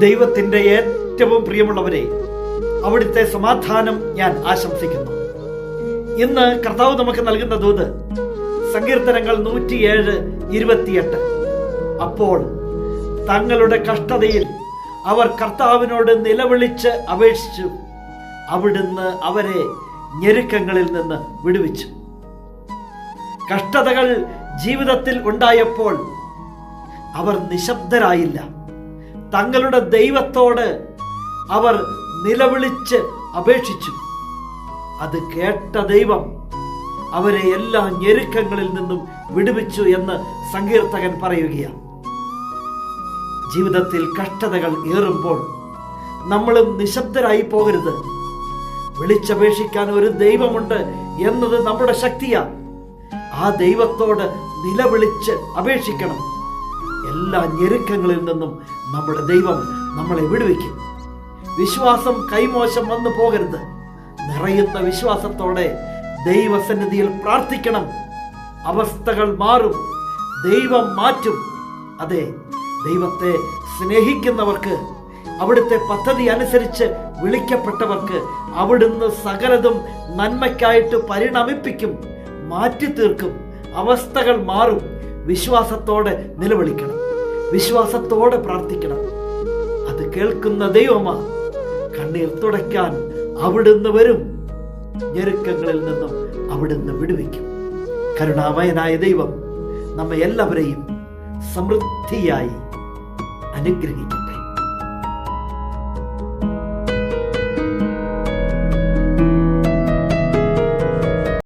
ദൈവത്തിൻ്റെ ഏറ്റവും പ്രിയമുള്ളവരെ, അവിടുത്തെ സമാധാനം ഞാൻ ആശംസിക്കുന്നു. ഇന്ന് കർത്താവ് നമുക്ക് നൽകുന്ന ദൂത് സങ്കീർത്തനങ്ങൾ 107:28. അപ്പോൾ തങ്ങളുടെ കഷ്ടതയിൽ അവർ കർത്താവിനോട് നിലവിളിച്ച് അപേക്ഷിച്ചു, അവിടുന്ന് അവരെ ഞെരുക്കങ്ങളിൽ നിന്ന് വിടുവിച്ചു. കഷ്ടതകൾ ജീവിതത്തിൽ ഉണ്ടായപ്പോൾ അവർ നിശബ്ദരായില്ല. തങ്ങളുടെ ദൈവത്തോട് അവർ നിലവിളിച്ച് അപേക്ഷിച്ചു. അത് കേട്ട ദൈവം അവരെ എല്ലാ ഞെരുക്കങ്ങളിൽ നിന്നും വിടുവിച്ചു എന്ന് സങ്കീർത്തകൻ പറയുകയാണ്. ജീവിതത്തിൽ കഷ്ടതകൾ ഏറുമ്പോൾ നമ്മളും നിശബ്ദരായി പോകരുത്. വിളിച്ചപേക്ഷിക്കാൻ ഒരു ദൈവമുണ്ട് എന്നത് നമ്മുടെ ശക്തിയാണ്. ആ ദൈവത്തോട് നിലവിളിച്ച് അപേക്ഷിക്കണം. എല്ലാ ഞെരുക്കങ്ങളിൽ നിന്നും നമ്മുടെ ദൈവം നമ്മളെ വിടുവിക്കും. വിശ്വാസം കൈമോശം വന്നു പോകരുത്. നിറയുന്ന വിശ്വാസത്തോടെ ദൈവസന്നിധിയിൽ പ്രാർത്ഥിക്കണം. അവസ്ഥകൾ മാറും, ദൈവം മാറ്റും. അതെ, ദൈവത്തെ സ്നേഹിക്കുന്നവർക്ക്, അവിടുത്തെ പദ്ധതി അനുസരിച്ച് വിളിക്കപ്പെട്ടവർക്ക് അവിടുന്ന് സകലതും നന്മയ്ക്കായിട്ട് പരിണമിപ്പിക്കും, മാറ്റി തീർക്കും. അവസ്ഥകൾ മാറും. വിശ്വാസത്തോടെ നിലവിളിക്കണം, വിശ്വാസത്തോടെ പ്രാർത്ഥിക്കണം. അത് കേൾക്കുന്ന ദൈവമാ. കണ്ണീർ തുടയ്ക്കാൻ അവിടുന്ന് വരും. ഞെരുക്കങ്ങളിൽ നിന്നും അവിടുന്ന് വിടുവിക്കും. കരുണാമയനായ ദൈവം നമ്മെ എല്ലാവരെയും സമൃദ്ധിയായി അനുഗ്രഹിക്കും.